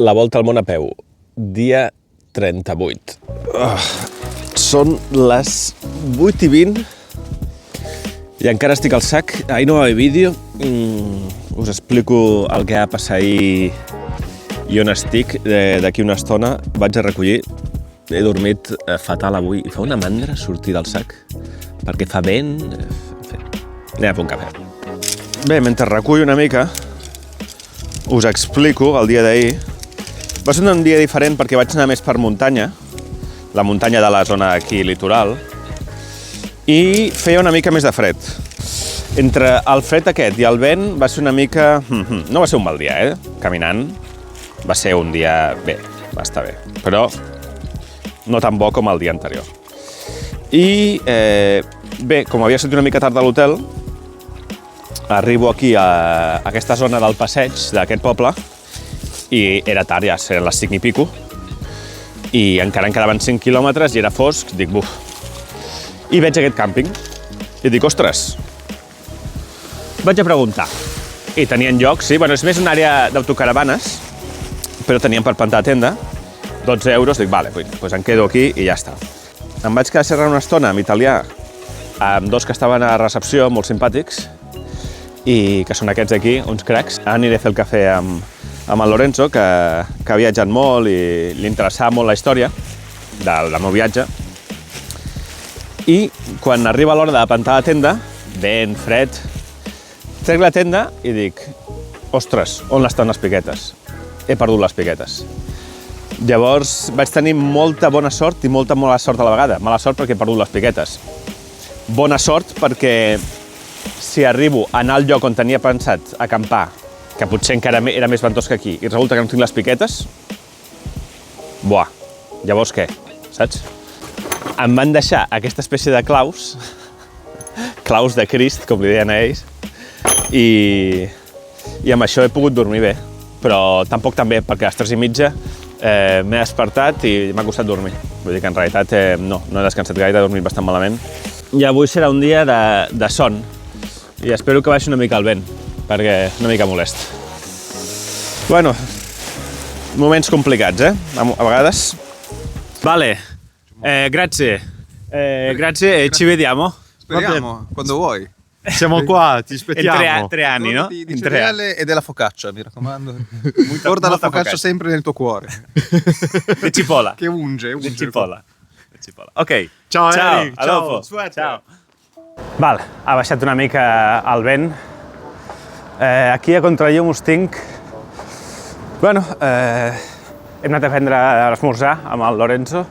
La volta al món a peu, dia 38. Són les 8:20 i encara estic al sac. Ahir no va haver vídeo. Us explico el que va passar ahir i on estic. D'aquí una estona vaig a recollir. He dormit fatal avui. Fa una mandra sortir del sac perquè fa vent. Anem a fer un cafè. Bé, mentre recullo una mica, us explico el dia d'ahir. Va ser un dia diferent perquè vaig anar més per muntanya, la muntanya de la zona aquí litoral, i feia una mica més de fred. Entre el fred aquest i el vent va ser una mica... No va ser un mal dia, caminant. Va ser un dia bé, va estar bé, però no tan bo com el dia anterior. I bé, com havia sortit una mica tard de l'hotel, arribo aquí a aquesta zona del passeig d'aquest poble i era tard, ja eren les 5 i pico, i encara en quedaven 5 quilòmetres i era fosc. Dic, buf. I veig aquest càmping i dic, ostres, vaig a preguntar. I tenien lloc, sí, bueno, és més una àrea d'autocaravanes, però tenien per plantar tenda, 12 euros, dic, vale, doncs em quedo aquí i ja està. Em vaig quedar xerrant una estona amb italià, amb dos que estaven a recepció, molt simpàtics, i que són aquests d'aquí, uns cracs. Aniré a fer el cafè amb el Lorenzo, que ha viatjat molt i li interessava molt la història del meu viatge. I quan arriba l'hora de plantar la tenda, vent, fred, trec la tenda i dic, ostres, on estan les piquetes? He perdut les piquetes. Llavors vaig tenir molta bona sort i molta mala sort a la vegada. Mala sort perquè he perdut les piquetes. Bona sort perquè si arribo a anar al lloc on tenia pensat acampar, que potser encara era més ventós que aquí, i resulta que no tinc les piquetes, buah, llavors què, saps? Em van deixar aquesta espècie de claus de Crist, com li deien a ells, i amb això he pogut dormir bé, però tampoc tan bé, perquè a les 3:30 m'he despertat i m'ha costat dormir. Vull dir que en realitat no he descansat gaire, he dormit bastant malament. I avui serà un dia de son, i espero que baixi una mica el vent, perquè és una mica molest. Bueno, moments complicats, a vegades. Vale, grazie. Grazie e ci vediamo. Speriamo, quando vuoi. Siamo qua, ti aspettiamo. 3 anni, no? Di cereale e della focaccia, mi raccomando. Guarda la focaccia sempre nel tuo cuore. Di cipolla. Che unge. Di cipolla. Ok. Ciao, Eric. A dopo. Ciao. Val, ha baixat una mica el vent. Aquí a Contrallum us tinc. Bueno, hem anat a prendre l'esmorzar amb el Lorenzo.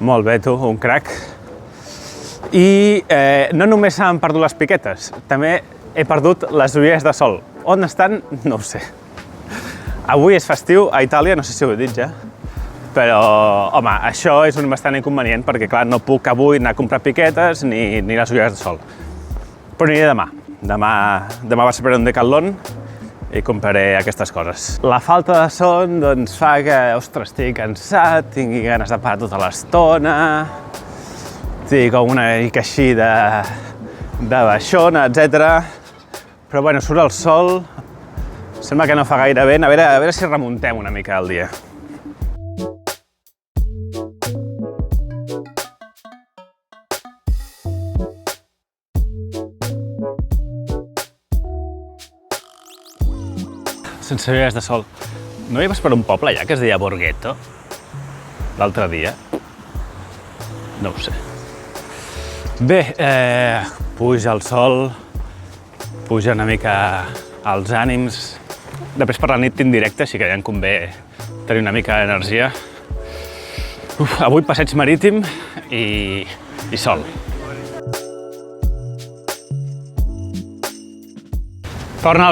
Molt bé, tu, un crac. I no només s'han perdut les piquetes, també he perdut les ulleres de sol. On estan? No ho sé. Avui és festiu a Itàlia, no sé si ho he dit ja, però, home, això és un bastant inconvenient perquè, clar, no puc avui anar a comprar piquetes ni les ulleres de sol. Però aniré demà. Demà vaig per un Decathlon i compraré aquestes coses. La falta de son, doncs, fa que, ostres, estic cansat, tingui ganes de parar tota l'estona, estic com una mica així de baixona, etc. Però, bueno, surt el sol, sembla que no fa gaire vent, a veure si remuntem una mica el dia. Sense ulleres de sol. No hi vas per un poble allà que es deia Borghetto? L'altre dia? No ho sé. Bé, puja el sol, puja una mica els ànims. Després per la nit tinc directe, així que ja em convé tenir una mica d'energia. Avui passeig marítim i sol. Torna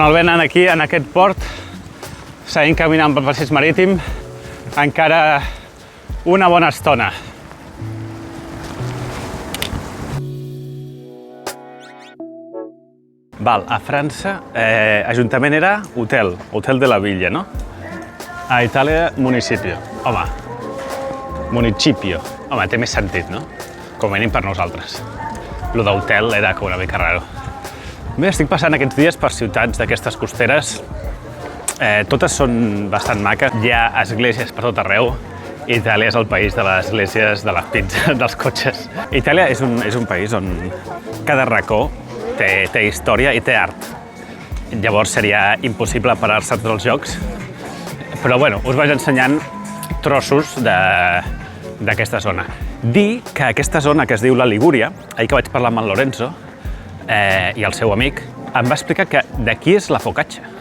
el vent aquí, en aquest port. Seguim caminant pel passeig marítim encara una bona estona. Val, a França, Ajuntament era hotel de la Villa, no? A Itàlia, municipio. Home, municipio. Home, té més sentit, no? Com a mínim per nosaltres. Lo d'hotel era com una mica raro. Bé, estic passant aquests dies per ciutats d'aquestes costeres Totes són bastant maques. Hi ha esglésies per tot arreu. Itàlia és el país de les esglésies, de les pizzas, dels cotxes. Itàlia és un país on cada racó té història i té art. Llavors seria impossible parar-se a tots els jocs. Però bueno, us vaig ensenyant trossos d'aquesta zona. Dir que aquesta zona que es diu la Ligúria, ahir que vaig parlar amb en Lorenzo i el seu amic, em va explicar que d'aquí és la focaccia.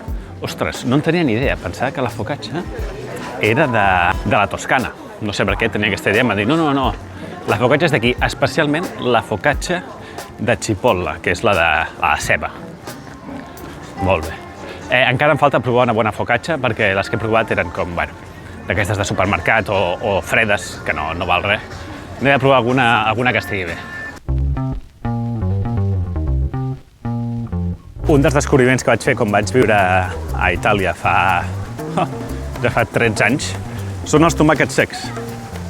Ostres, no en tenia ni idea. Pensava que la focaccia era de la Toscana. No sé per què tenia aquesta idea. Em va dir, no. La focaccia és d'aquí, especialment la focaccia de Cipolla, que és la de la ceba. Molt bé. Encara em falta provar una bona focaccia, perquè les que he provat eren com, bueno, d'aquestes de supermercat o fredes, que no val res. N'he de provar alguna que estigui bé. Un dels descobriments que vaig fer quan vaig viure a Itàlia ja fa 13 anys són els tomàquets secs.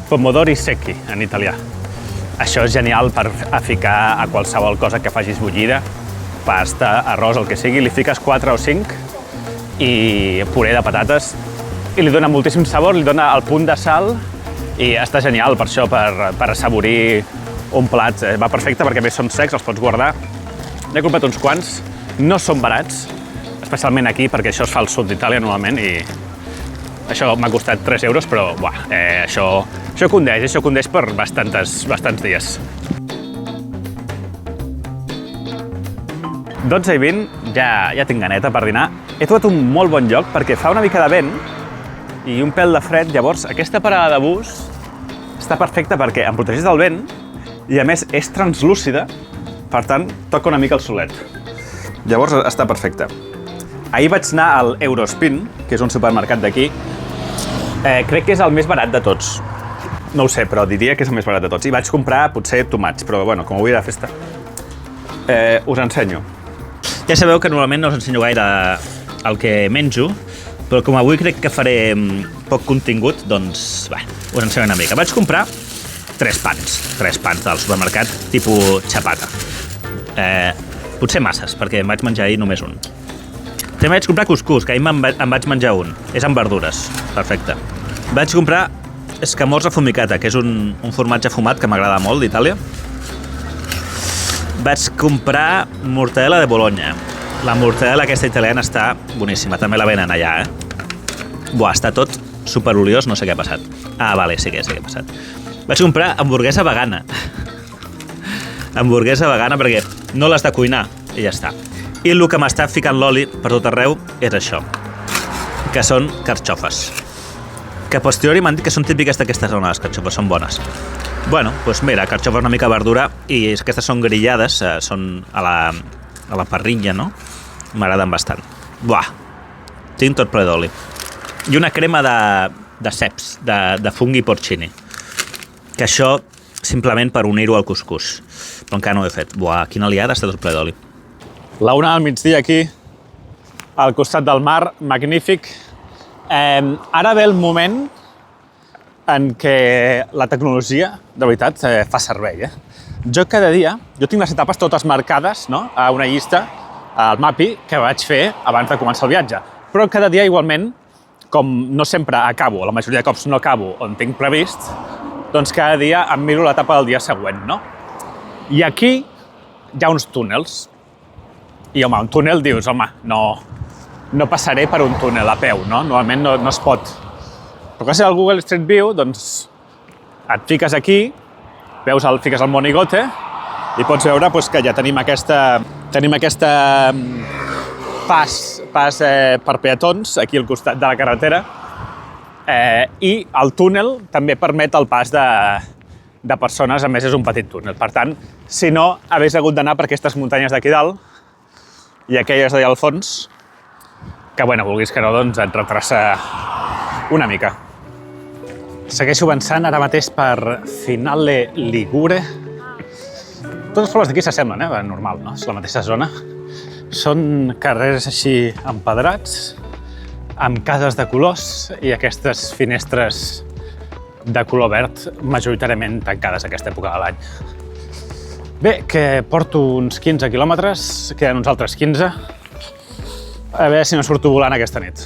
Pomodori secchi, en italià. Això és genial per ficar a qualsevol cosa que facis bullida, pasta, arròs, el que sigui, li fiques 4 o 5 i puré de patates i li dona moltíssim sabor, li dona el punt de sal i està genial per això, per assaborir un plat. Va perfecte perquè a més són secs, els pots guardar. N'he comprat uns quants, no són barats, especialment aquí perquè això es fa al sud d'Itàlia normalment i això m'ha costat 3 euros, però això condeix per bastants dies. 12:20, ja tinc ganeta per dinar. He trobat un molt bon lloc perquè fa una mica de vent i un pèl de fred, llavors aquesta parada de bus està perfecta perquè em protegeix del vent i a més és translúcida, per tant toca una mica el solet. Llavors està perfecte. Ahir vaig anar al Eurospin, que és un supermercat d'aquí. Crec que és el més barat de tots. No ho sé, però diria que és el més barat de tots. I vaig comprar potser tomats, però bueno, com avui era festa, us ensenyo. Ja sabeu que normalment no us ensenyo gaire el que menjo, però com avui crec que faré poc contingut, doncs, us ensenyo una mica. Vaig comprar 3 pans del supermercat, tipus xapata. Potser masses, perquè em vaig menjar ahir només un. També vaig comprar cuscús, que ahir em vaig menjar un. És amb verdures, perfecte. Vaig comprar escamorza fumicata, que és un formatge fumat que m'agrada molt d'Itàlia. Vaig comprar mortadela de Bologna. La mortadela aquesta italiana està boníssima, també la venen allà, està tot superoliós, no sé què ha passat. Vale, sí que ha passat. Vaig comprar hamburguesa vegana. Hamburguesa vegana perquè no l'has de cuinar i ja està. I el que m'està ficant l'oli per tot arreu és això, que són carxofes. Que a posteriori m'han dit que són típiques d'aquesta zona, les carxofes, són bones. Bueno, doncs mira, carxofes una mica verdura i aquestes són grillades, són a la parrilla, no? M'agraden bastant. Tinc tot ple d'oli. I una crema de ceps, de funghi porcini. Que això simplement per unir-ho al cuscús. Però encara no ho he fet. Quina liada, està tot ple d'oli. La 1 al migdia aquí, al costat del mar, magnífic. Ara ve el moment en què la tecnologia, de veritat, fa servei. Jo cada dia, tinc les etapes totes marcades, no?, a una llista, al Mapi, que vaig fer abans de començar el viatge. Però cada dia igualment, com no sempre acabo, la majoria de cops no acabo on tinc previst, doncs cada dia em miro l'etapa del dia següent, no? I aquí hi ha uns túnels. I, home, un túnel dius, home, no passaré per un túnel a peu, no? Normalment no es pot. Però gràcies al Google Street View, doncs, et fiques aquí, fiques el monigote i pots veure que ja tenim aquesta pas per peatons aquí al costat de la carretera i el túnel també permet el pas de persones, a més és un petit túnel. Per tant, si no, hagués hagut d'anar per aquestes muntanyes d'aquí dalt i aquelles d'allà al fons, que, bueno, vulguis que no, doncs et retrassa una mica. Segueixo avançant ara mateix per Finale Ligure. Tots els pobles d'aquí s'assemblen, normal, no? És la mateixa zona. Són carrers així empedrats, amb cases de colors i aquestes finestres de color verd majoritàriament tancades a aquesta època de l'any. Bé, que porto uns 15 quilòmetres, queden uns altres 15. A veure si no surto volant aquesta nit.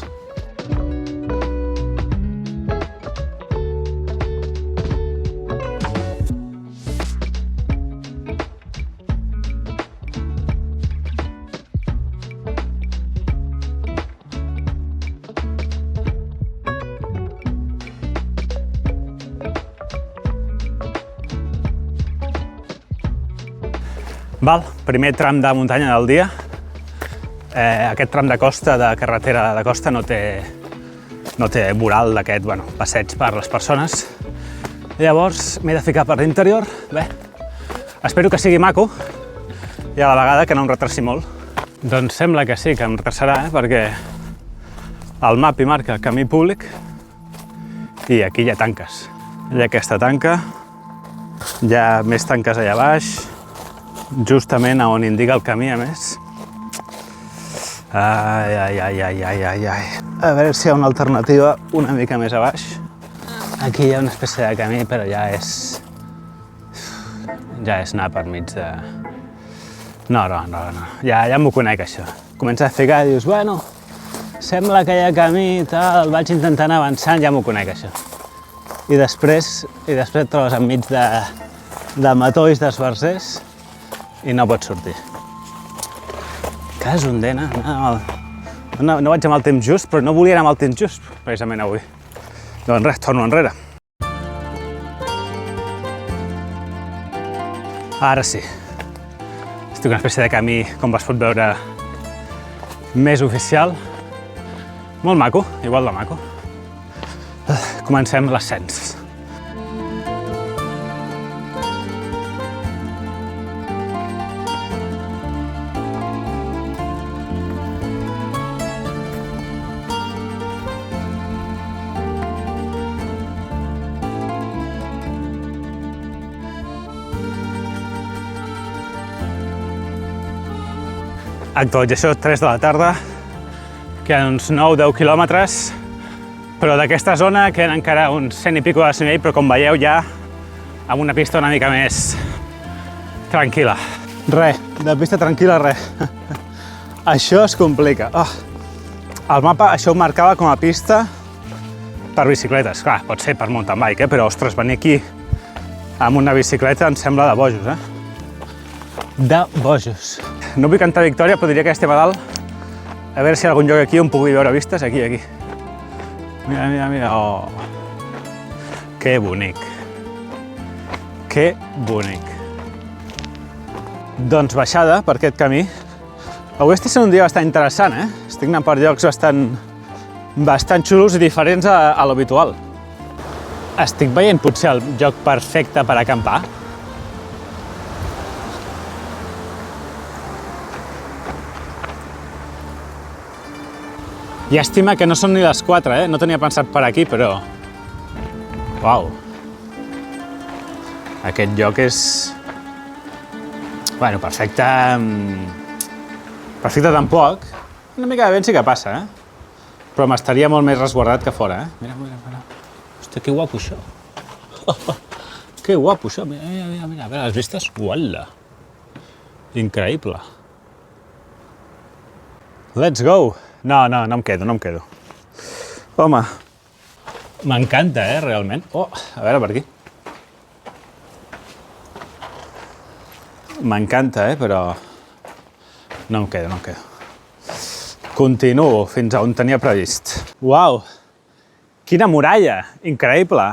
Val, primer tram de muntanya del dia. Aquest tram de costa, de carretera de costa, no té voral d'aquest, passeig per les persones. Llavors m'he de ficar per l'interior. Bé, espero que sigui maco i a la vegada que no em retarsi molt. Doncs sembla que sí, que em retrasarà, perquè el mapa hi marca camí públic i aquí hi ha tanques. Hi ha aquesta tanca, hi ha més tanques allà baix, justament on indica el camí, a més. Ai. A veure si hi ha una alternativa una mica més a baix. Aquí hi ha una espècie de camí, però ja és anar per mig de... No. Ja m'ho conec, això. Comença a ficar i dius, bueno, sembla que hi ha camí i tal, vaig intentant avançant, ja m'ho conec, això. I després et trobes enmig de matolls d'esbarzers i no pots sortir. Cas un dena, no vaig amb el temps just, però no volia anar amb el temps just, precisament avui. Doncs res, torno enrere. Ara sí. Estic una espècie de camí, com es pot veure, més oficial. Molt maco, igual de maco. Comencem l'ascens. Actualització 3 de la tarda, queden uns 9-10 quilòmetres, però d'aquesta zona queden encara uns 100 i pico de desnivell, però com veieu ja amb una pista una mica més tranquil·la. De pista tranquil·la res. Això es complica. El mapa això ho marcava com a pista per bicicletes. Clar, pot ser per mountain bike, però ostres, venir aquí amb una bicicleta em sembla de bojos, De bojos. No vull cantar victòria, però diria que estem a dalt. A veure si hi ha algun lloc aquí on pugui veure vistes. Aquí. Mira. Oh. Que bonic. Que bonic. Doncs baixada per aquest camí. Avui està sent un dia bastant interessant, Estic anant per llocs bastant xulos i diferents a l'habitual. Estic veient potser el lloc perfecte per acampar. Llàstima que no són ni les 4, No tenia pensat per aquí, però... Uau! Aquest lloc és... perfecte... Perfecte tampoc. Una mica de vent sí que passa, Però m'estaria molt més resguardat que fora, Mira. Hòstia, que guapo això. Que guapo això. Mira. A veure, les vistes? Uala! Increïble. Let's go! No em quedo. Home, m'encanta, realment. A veure, per aquí. M'encanta, però no em quedo. Continuo fins a on tenia previst. Uau! Quina muralla! Increïble!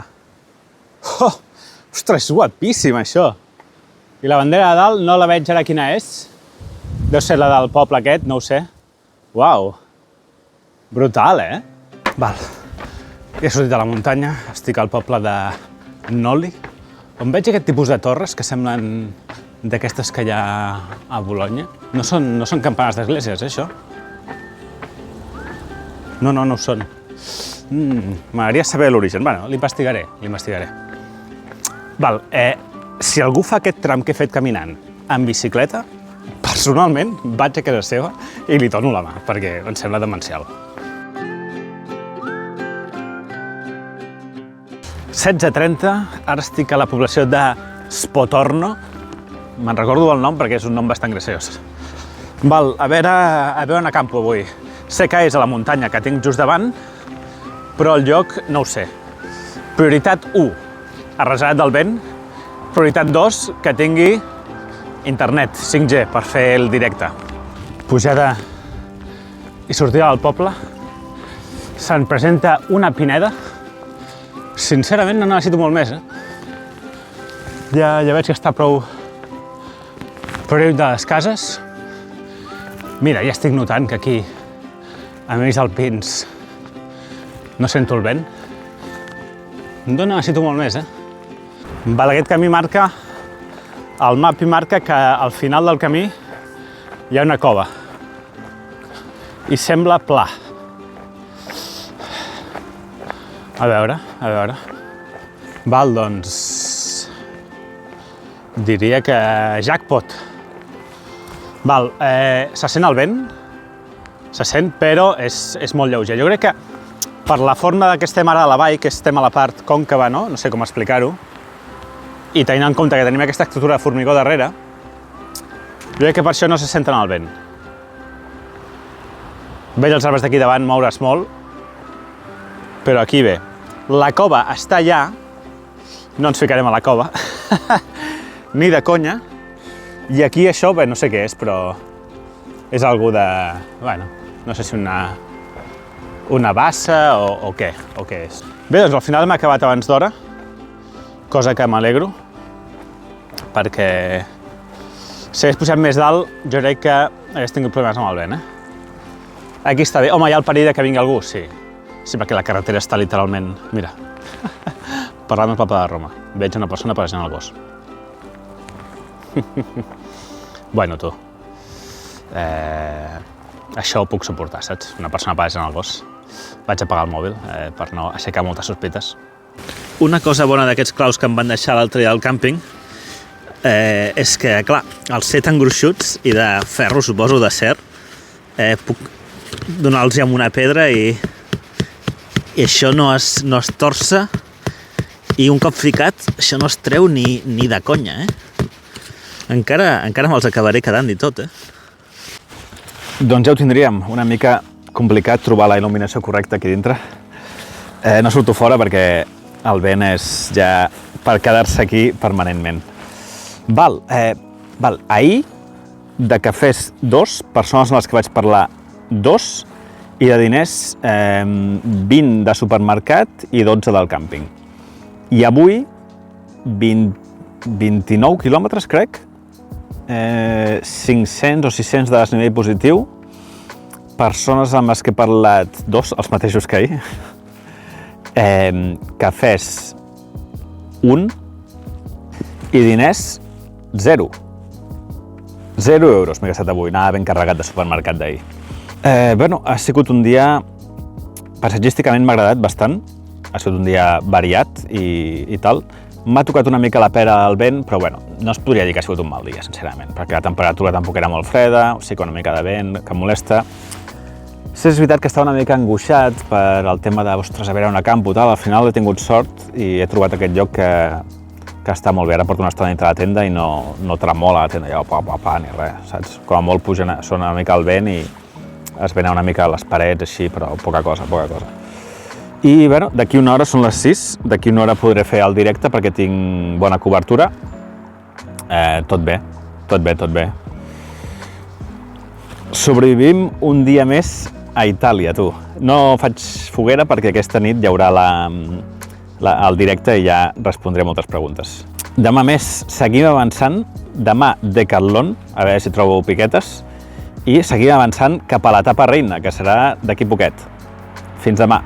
Ostres, és guapíssim, això! I la bandera de dalt no la veig ara quina és. Deu ser la del poble aquest, no ho sé. Uau! Brutal, Val. He sortit de la muntanya, estic al poble de Noli, on veig aquest tipus de torres que semblen d'aquestes que hi ha a Bolonya. No són campanars d'esglésies, això? No ho són. M'agradaria saber l'origen. Bueno, l'investigaré. Val, si algú fa aquest tram que he fet caminant en bicicleta, personalment vaig a casa seva i li dono la mà, perquè em sembla demencial. 16:30, ara estic a la població de Spotorno. Me'n recordo el nom perquè és un nom bastant graciós. Val, a veure on acampo avui. Sé que és a la muntanya que tinc just davant, però el lloc no ho sé. Prioritat 1, arrasat del vent. Prioritat 2, que tingui internet 5G per fer el directe. Pujada i sortida del poble. Se'n presenta una pineda. Sincerament no necessito molt més, Ja veig que està prou Però lluny de les cases, mira, ja estic notant que aquí, a més alpins, no sento el vent. No necessito molt més, Val, aquest camí marca, el mapa marca que al final del camí hi ha una cova. I sembla pla. A veure. Val, doncs... diria que jackpot. Val, se sent el vent, però és molt lleuger. Jo crec que per la forma que estem ara a la vall, que estem a la part còncava, no sé com explicar-ho, i tenint en compte que tenim aquesta estructura de formigó darrere, jo crec que per això no se senten el vent. Veig els arbres d'aquí davant moure's molt, però aquí bé. La cova està allà, no ens ficarem a la cova, ni de conya, i aquí això, bé, no sé què és, però és algú de... bueno, no sé si una bassa o què és. Bé, doncs al final m'ha acabat abans d'hora, cosa que m'alegro, perquè si hagués posat més dalt, jo crec que hagués tingut problemes amb el vent, Aquí està bé. Home, hi ha el perill que vingui algú, sí. Sí, perquè la carretera està literalment... mira, parlant del Papa de Roma. Veig una persona apareixent al gos. Bueno, tu. Això ho puc suportar, saps? Una persona apareixent al gos. Vaig apagar el mòbil per no aixecar moltes sospites. Una cosa bona d'aquests claus que em van deixar l'altre dia al càmping és que, clar, al ser tan gruixuts i de ferro, suposo, d'acer, puc donar-los amb una pedra i això no es torça i un cop ficat això no es treu ni de conya, Encara me'ls acabaré quedant i tot, Doncs ja ho tindríem. Una mica complicat trobar la il·luminació correcta aquí dintre. No surto fora perquè el vent és ja per quedar-se aquí permanentment. Val, ahir de cafès 2, persones amb les que vaig parlar 2, i de diners 20 de supermercat i 12 del càmping. I avui 29 quilòmetres, crec, 500 o 600 de desnivell positiu, persones amb les que he parlat 2, els mateixos que ahir, cafès 1 i diners 0. 0 euros m'he gastat avui, anava ben carregat de supermercat d'ahir. Bueno, ha sigut un dia, paisatgísticament m'ha agradat bastant, ha sigut un dia variat i tal. M'ha tocat una mica la pera al vent, però bueno, no es podria dir que ha sigut un mal dia, sincerament, perquè la temperatura tampoc era molt freda, sí que una mica de vent, que molesta. Sí, és veritat que estava una mica angoixat per el tema de, ostres, a veure on acampo, tal. Al final he tingut sort i he trobat aquest lloc que està molt bé. Ara porto una estona dintre la tenda i no tremola la tenda, ja, ni res, saps? Com a molt sona una mica el vent i es venen una mica les parets així, però poca cosa. I bueno, d'aquí una hora són les 6, d'aquí una hora podré fer el directe perquè tinc bona cobertura. Tot bé. Sobrevivim un dia més a Itàlia, tu. No faig foguera perquè aquesta nit hi haurà el directe i ja respondré moltes preguntes. Demà més seguim avançant, demà Decathlon, a veure si trobo piquetes, i seguim avançant cap a l'etapa reina, que serà d'aquí poquet. Fins demà.